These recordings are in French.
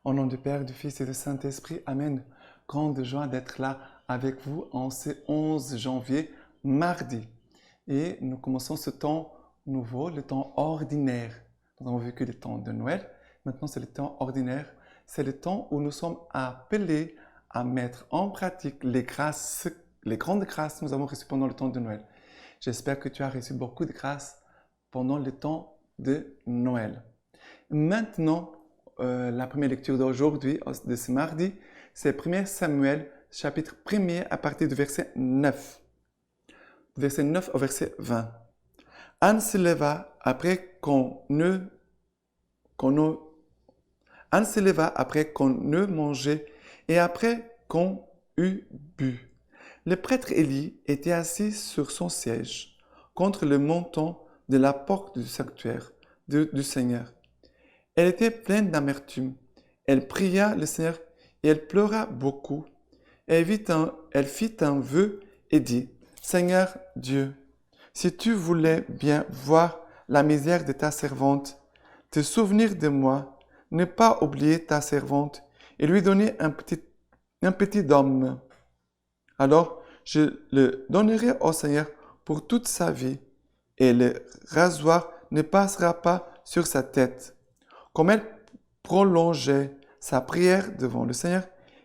Au nom du Père, du Fils et du Saint-Esprit, Amen. Grande joie d'être là avec vous en ce 11 janvier, mardi. Et nous commençons ce temps nouveau, le temps ordinaire. Nous avons vécu le temps de Noël. Maintenant, c'est le temps ordinaire. C'est le temps où nous sommes appelés à mettre en pratique les grâces, les grandes grâces que nous avons reçues pendant le temps de Noël. J'espère que tu as reçu beaucoup de grâces pendant le temps de Noël. Maintenant, la première lecture d'aujourd'hui, de ce mardi, c'est 1 Samuel, chapitre 1er, à partir du verset 9. Verset 9 au verset 20. Anne se leva après qu'on eut mangé et après qu'on eut bu. Le prêtre Élie était assis sur son siège, contre le montant de la porte du sanctuaire du Seigneur. Elle était pleine d'amertume. Elle pria le Seigneur et elle pleura beaucoup. Elle fit un vœu et dit, « Seigneur Dieu, si tu voulais bien voir la misère de ta servante, te souvenir de moi, ne pas oublier ta servante et lui donner un petit homme. Alors je le donnerai au Seigneur pour toute sa vie et le rasoir ne passera pas sur sa tête. » Comme elle prolongeait sa prière devant le Seigneur,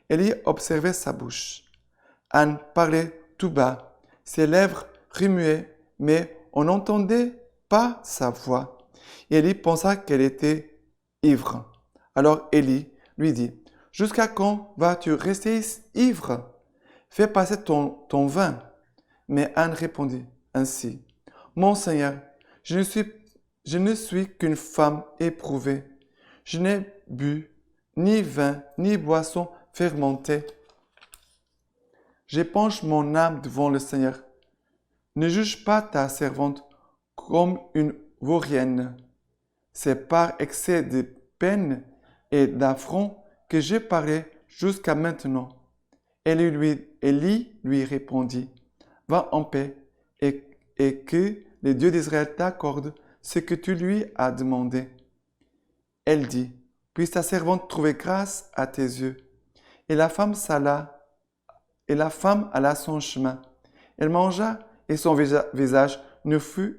Élie observait sa bouche. Anne parlait tout bas, ses lèvres remuaient, mais on n'entendait pas sa voix. Élie pensa qu'elle était ivre. Alors Élie lui dit, « Jusqu'à quand vas-tu rester ivre? Fais passer ton vin. » Mais Anne répondit ainsi, « Mon Seigneur, je ne suis qu'une femme éprouvée. Je n'ai bu ni vin, ni boisson fermentée. J'épanche mon âme devant le Seigneur. Ne juge pas ta servante comme une vaurienne. C'est par excès de peine et d'affront que j'ai parlé jusqu'à maintenant. » Élie lui répondit, « Va en paix et que le Dieu d'Israël t'accorde ce que tu lui as demandé. » Elle dit, « Puisse ta servante trouver grâce à tes yeux. » Et la femme alla son chemin. Elle mangea et son visage ne fut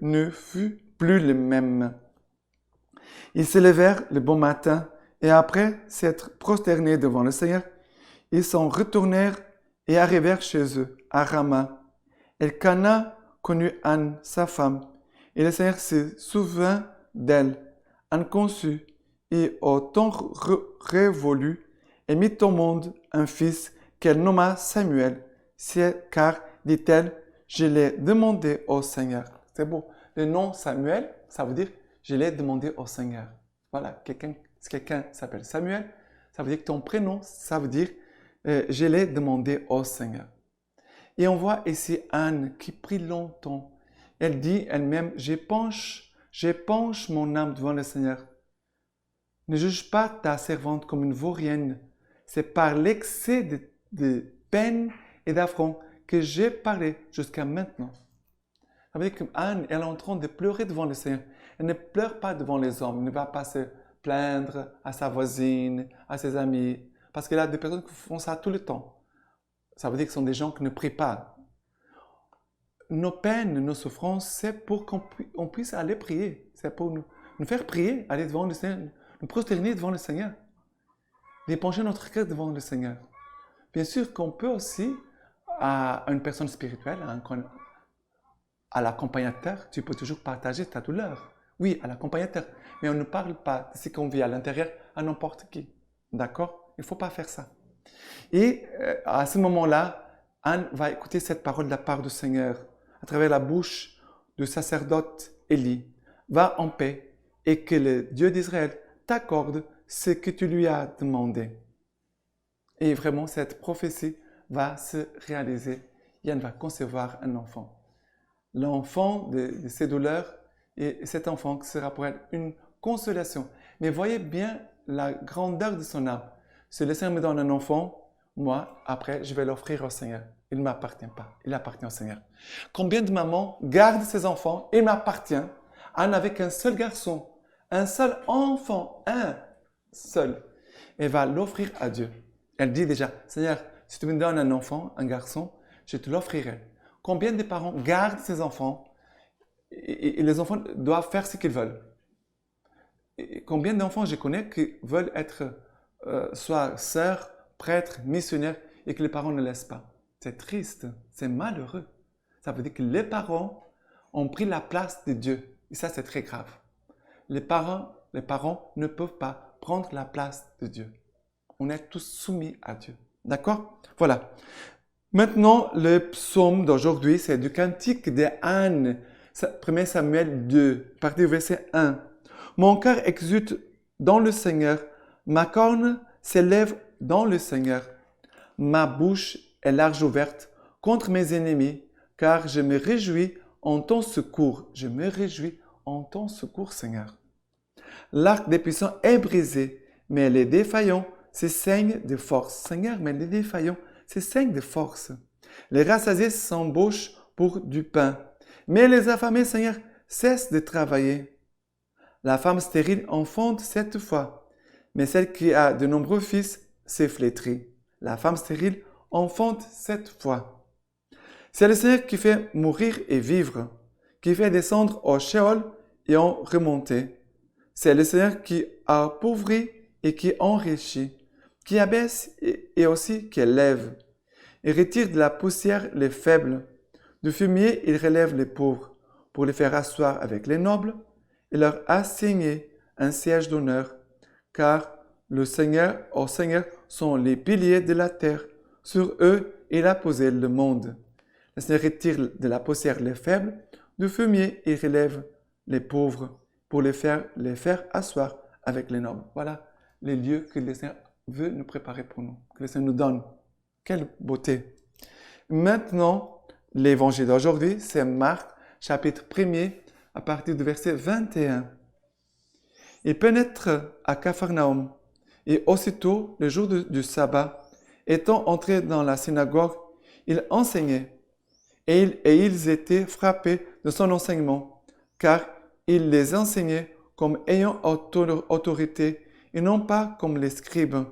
plus le même. Ils se levèrent le bon matin et après s'être prosternés devant le Seigneur, ils s'en retournèrent et arrivèrent chez eux, à Rama. Elkana connut Anne, sa femme, et le Seigneur se souvint d'elle. Anne conçut et au temps révolu, elle mit au monde un fils qu'elle nomma Samuel, car, dit-elle, je l'ai demandé au Seigneur. C'est beau. Le nom Samuel, ça veut dire je l'ai demandé au Seigneur. Voilà, si quelqu'un s'appelle Samuel, ça veut dire que ton prénom, ça veut dire je l'ai demandé au Seigneur. Et on voit ici Anne qui prie longtemps. Elle dit elle-même, j'épanche mon âme devant le Seigneur. Ne juge pas ta servante comme une vaurienne. C'est par l'excès de peine et d'affront que j'ai parlé jusqu'à maintenant. Ça veut dire qu'Anne, elle est en train de pleurer devant le Seigneur. Elle ne pleure pas devant les hommes. Elle ne va pas se plaindre à sa voisine, à ses amis. Parce qu'il y a des personnes qui font ça tout le temps. Ça veut dire que ce sont des gens qui ne prient pas. Nos peines, nos souffrances, c'est pour qu'on puisse aller prier. C'est pour nous faire prier, aller devant le Seigneur, nous prosterner devant le Seigneur, d'épancher notre cœur devant le Seigneur. Bien sûr qu'on peut aussi, à une personne spirituelle, à l'accompagnateur, tu peux toujours partager ta douleur. Oui, à l'accompagnateur. Mais on ne parle pas de ce qu'on vit à l'intérieur à n'importe qui. D'accord? Il ne faut pas faire ça. Et à ce moment-là, Anne va écouter cette parole de la part du Seigneur à travers la bouche du sacerdote Élie. Va en paix et que le Dieu d'Israël t'accorde ce que tu lui as demandé. Et vraiment, cette prophétie va se réaliser. Yann va concevoir un enfant. L'enfant de ses douleurs, et cet enfant sera pour elle une consolation. Mais voyez bien la grandeur de son âme. Si le Seigneur me donne un enfant, moi, après, je vais l'offrir au Seigneur. Il ne m'appartient pas, il appartient au Seigneur. Combien de mamans gardent ses enfants? Il m'appartient. Anne avec un seul garçon, un seul enfant, un seul. elle va l'offrir à Dieu. Elle dit déjà, Seigneur, si tu me donnes un enfant, un garçon, je te l'offrirai. Combien de parents gardent ces enfants et les enfants doivent faire ce qu'ils veulent? Et combien d'enfants je connais qui veulent être soit sœurs, prêtres, missionnaires et que les parents ne laissent pas? C'est triste, c'est malheureux. Ça veut dire que les parents ont pris la place de Dieu. Et ça, c'est très grave. Les parents ne peuvent pas prendre la place de Dieu. On est tous soumis à Dieu. D'accord? Voilà. Maintenant, le psaume d'aujourd'hui, c'est du cantique de Anne. 1 Samuel 2, partie du verset 1. Mon cœur exulte dans le Seigneur, ma corne s'élève dans le Seigneur. Ma bouche est large ouverte contre mes ennemis, car je me réjouis en ton secours. Je me réjouis en ton secours, Seigneur. L'arc des puissants est brisé, mais les défaillants se saignent de force. Seigneur, mais les défaillants se saignent de force. Les rassasiés s'embauchent pour du pain, mais les affamés, Seigneur, cessent de travailler. La femme stérile enfante 7 fois, mais celle qui a de nombreux fils s'est flétrie. La femme stérile enfante 7 fois. C'est le Seigneur qui fait mourir et vivre, qui fait descendre au Sheol et en remonter. C'est le Seigneur qui appauvrit et qui enrichit, qui abaisse et aussi qui élève. Il retire de la poussière les faibles. Du fumier, il relève les pauvres, pour les faire asseoir avec les nobles et leur assigner un siège d'honneur, car au Seigneur sont les piliers de la terre. Sur eux, il a posé le monde. Le Seigneur retire de la poussière les faibles, du fumier, il relève les pauvres, pour les faire asseoir avec les nobles. Voilà les lieux que le Seigneur veut nous préparer pour nous, que le Seigneur nous donne. Quelle beauté! Maintenant, l'évangile d'aujourd'hui, c'est Marc, chapitre 1er, à partir du verset 21. Il pénètre à Capharnaüm, et aussitôt, le jour du sabbat, étant entré dans la synagogue, il enseignait, et ils étaient frappés de son enseignement, car il les enseignait comme ayant autorité, et non pas comme les scribes.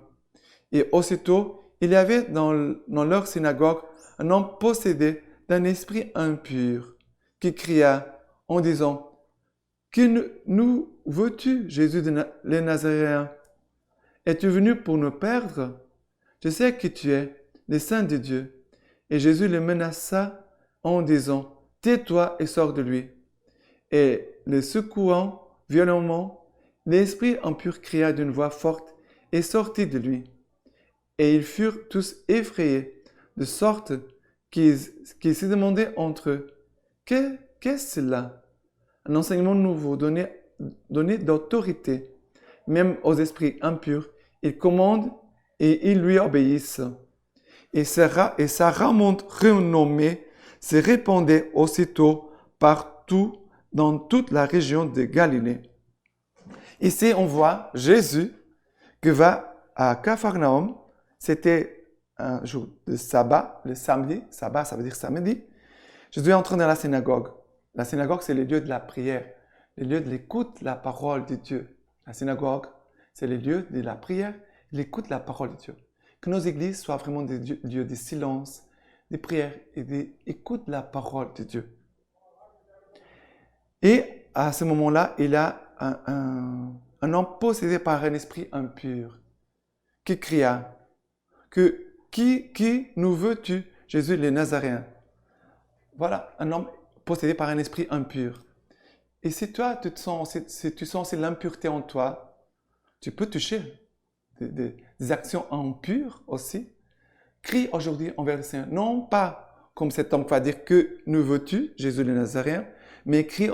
Et aussitôt, il y avait dans leur synagogue un homme possédé d'un esprit impur, qui cria en disant, « Que nous veux-tu, Jésus le Nazaréen? Es-tu venu pour nous perdre? Je sais que tu es le Saint de Dieu. » Et Jésus le menaça en disant, « Tais-toi et sors de lui. » Et le secouant violemment, l'esprit impur cria d'une voix forte et sortit de lui. Et ils furent tous effrayés, de sorte qu'ils se demandaient entre eux, « Qu'est-ce cela? Un enseignement nouveau donné d'autorité, même aux esprits impurs. Il commande et ils lui obéissent. » Et sa renommée se répandait aussitôt partout dans toute la région de Galilée. Ici, on voit Jésus qui va à Capharnaüm. C'était un jour de sabbat, le samedi. Sabbat, ça veut dire samedi. Jésus est entré dans la synagogue. La synagogue, c'est le lieu de la prière, le lieu de l'écoute de la parole de Dieu. La synagogue, c'est le lieu de la prière, l'écoute de la parole de Dieu. Que nos églises soient vraiment des lieux de silence, de prière et d'écoute de la parole de Dieu. Et à ce moment-là, il y a un homme possédé par un esprit impur qui cria, « Qui nous veux-tu, Jésus le Nazaréen? » Voilà, un homme possédé par un esprit impur. Et si toi, si tu sens l'impureté en toi, tu peux toucher des actions impures aussi. Crie aujourd'hui envers le Seigneur, non pas comme cet homme qui va dire, « Que nous veux-tu, Jésus le Nazaréen ?» mais crie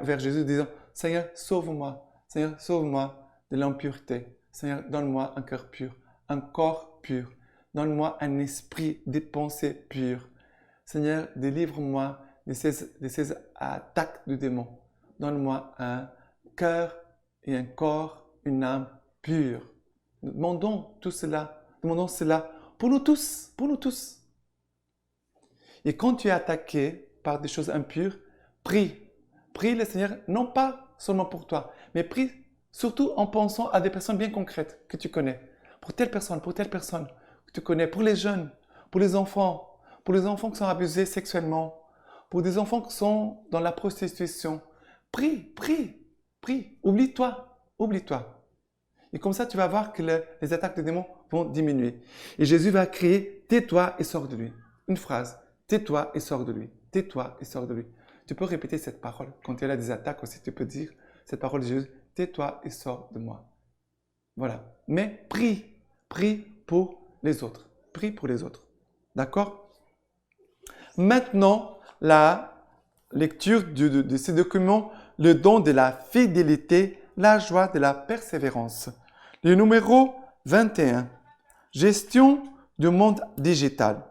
vers Jésus disant, « Seigneur, sauve-moi de l'impureté. Seigneur, donne-moi un cœur pur, un corps pur. Donne-moi un esprit, des pensées pures. Seigneur, délivre-moi de ces attaques du démon. Donne-moi un cœur et un corps, une âme pure. » Demandons cela pour nous tous, Et quand tu es attaqué par des choses impures, prie. Prie le Seigneur, non pas seulement pour toi, mais prie surtout en pensant à des personnes bien concrètes que tu connais. pour telle personne que tu connais, pour les jeunes, pour les enfants qui sont abusés sexuellement, pour des enfants qui sont dans la prostitution. Prie, prie, prie. Oublie-toi, oublie-toi. Et comme ça, tu vas voir que les attaques de démons vont diminuer. Et Jésus va crier, tais-toi et sors de lui. Une phrase, tais-toi et sors de lui. Tais-toi et sors de lui. Tu peux répéter cette parole. Quand il y a des attaques aussi, tu peux dire cette parole de Jésus, tais-toi et sors de moi. Voilà. Mais prie, prie pour les autres. Prie pour les autres. D'accord? Maintenant, la lecture de ces documents, le don de la fidélité, la joie de la persévérance. Le numéro 21. Gestion du monde digital.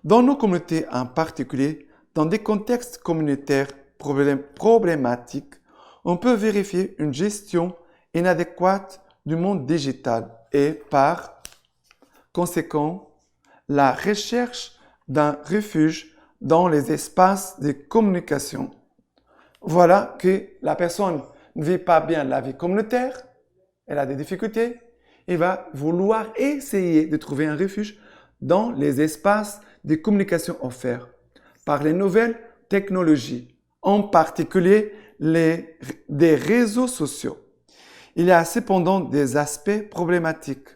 Dans nos communautés en particulier, dans des contextes communautaires problématiques, on peut vérifier une gestion inadéquate du monde digital et, par conséquent, la recherche d'un refuge dans les espaces de communication. Voilà que la personne ne vit pas bien la vie communautaire, elle a des difficultés, et va vouloir essayer de trouver un refuge dans les espaces de communication offerts par les nouvelles technologies, en particulier des réseaux sociaux. Il y a cependant des aspects problématiques,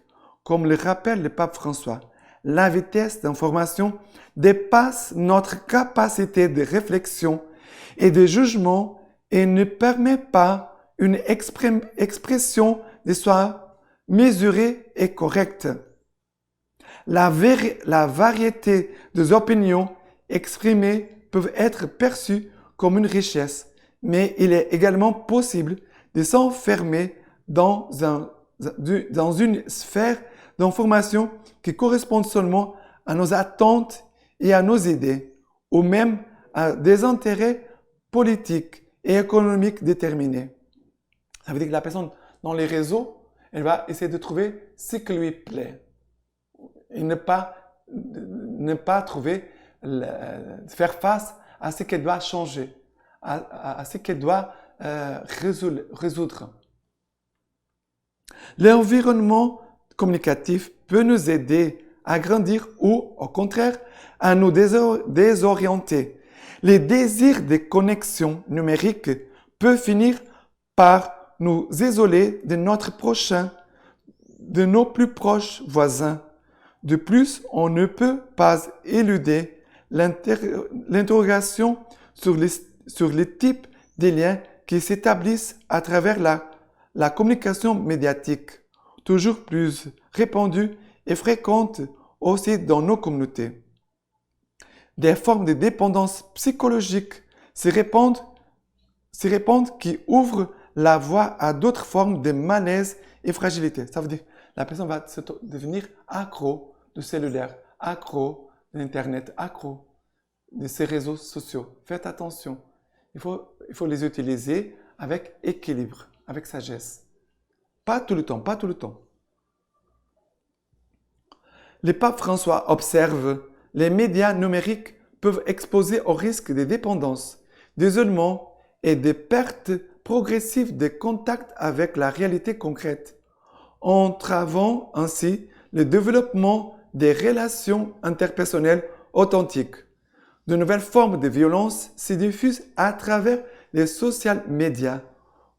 comme le rappelle le pape François. La vitesse d'information dépasse notre capacité de réflexion et de jugement et ne permet pas une expression de soi mesurée et correcte. La variété des opinions exprimées peuvent être perçues comme une richesse, mais il est également possible de s'enfermer dans une sphère d'information qui correspond seulement à nos attentes et à nos idées, ou même à des intérêts politiques et économiques déterminés. Ça veut dire que la personne dans les réseaux, elle va essayer de trouver ce qui lui plaît et ne pas trouver, faire face à ce qu'elle doit changer, à ce qu'elle doit résoudre. L'environnement communicatif peut nous aider à grandir ou, au contraire, à nous désorienter. Les désirs de connexion numérique peuvent finir par nous isoler de notre prochain, de nos plus proches voisins. De plus, on ne peut pas éluder l'interrogation sur les types de liens qui s'établissent à travers la communication médiatique, toujours plus répandue et fréquente aussi dans nos communautés. Des formes de dépendance psychologique se répandent qui ouvrent la voie à d'autres formes de malaise et fragilité. Ça veut dire que la personne va devenir accro du cellulaire, accro de l'Internet, accro de ces réseaux sociaux. Faites attention. Il faut les utiliser avec équilibre, avec sagesse. Pas tout le temps, pas tout le temps. Le pape François observe, les médias numériques peuvent exposer au risque de dépendance, d'isolement et de perte progressive de contact avec la réalité concrète, entravant ainsi le développement des relations interpersonnelles authentiques. De nouvelles formes de violence se diffusent à travers les social médias,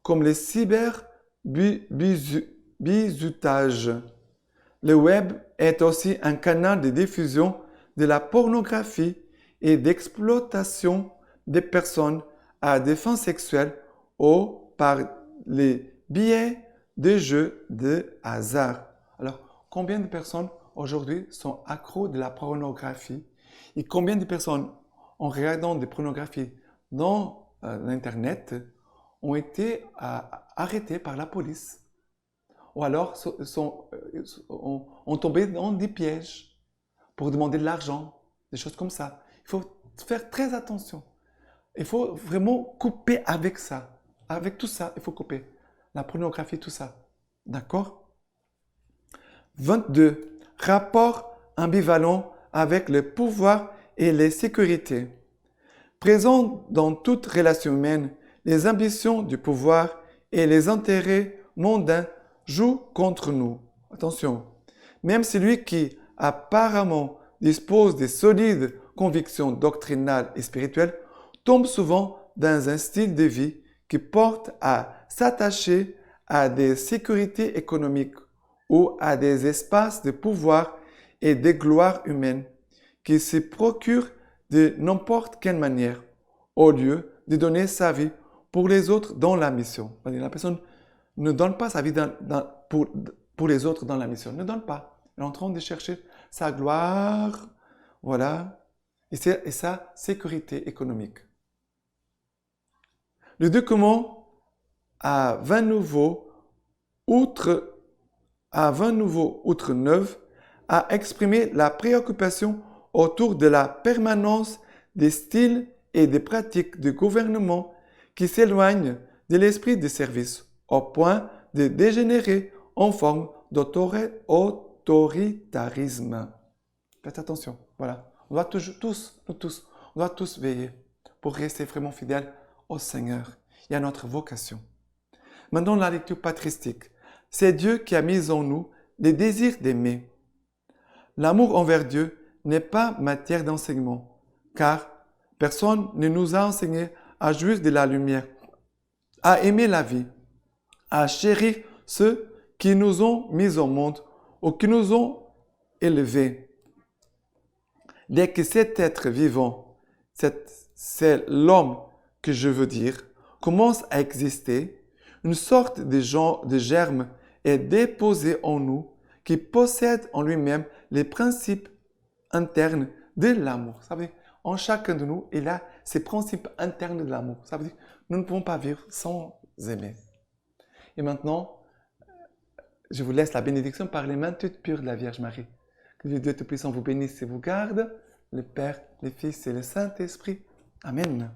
comme les cyberbizutages. Le web est aussi un canal de diffusion de la pornographie et d'exploitation des personnes à des fins sexuelles ou par les biais de jeux de hasard. Alors, combien de personnes aujourd'hui sont accros de la pornographie et combien de personnes, en regardant des pornographies dans l'Internet, ont été arrêtées par la police ou alors ont tombé dans des pièges pour demander de l'argent, des choses comme ça. Il faut faire très attention. Il faut vraiment couper avec ça. Avec tout ça, il faut couper. La pornographie, tout ça. D'accord? 22. Rapport ambivalent avec le pouvoir et les sécurités. Présent dans toute relation humaine, les ambitions du pouvoir et les intérêts mondains jouent contre nous. Attention, Même celui qui apparemment dispose de solides convictions doctrinales et spirituelles tombe souvent dans un style de vie qui porte à s'attacher à des sécurités économiques ou à des espaces de pouvoir et de gloire humaine qui se procure de n'importe quelle manière, au lieu de donner sa vie pour les autres dans la mission. La personne ne donne pas sa vie pour les autres dans la mission. Ne donne pas. Elle est en train de chercher sa gloire, voilà, et sa sécurité économique. Le document a 20 nouveaux outre 9 a exprimé la préoccupation autour de la permanence des styles et des pratiques du gouvernement qui s'éloignent de l'esprit de service au point de dégénérer en forme d'autoritarisme. Faites attention, voilà. On doit on doit tous veiller pour rester vraiment fidèles au Seigneur et à notre vocation. Maintenant, la lecture patristique. C'est Dieu qui a mis en nous les désirs d'aimer. L'amour envers Dieu n'est pas matière d'enseignement, car personne ne nous a enseigné à jouir de la lumière, à aimer la vie, à chérir ceux qui nous ont mis au monde ou qui nous ont élevés. Dès que cet être vivant, c'est l'homme que je veux dire, commence à exister, une sorte de germe est déposé en nous qui possède en lui-même les principes internes de l'amour. Vous savez, en chacun de nous, il a ces principes internes de l'amour. Ça veut dire que nous ne pouvons pas vivre sans aimer. Et maintenant, je vous laisse la bénédiction par les mains toutes pures de la Vierge Marie. Que le Dieu Tout-Puissant vous bénisse et vous garde, le Père, le Fils et le Saint-Esprit. Amen.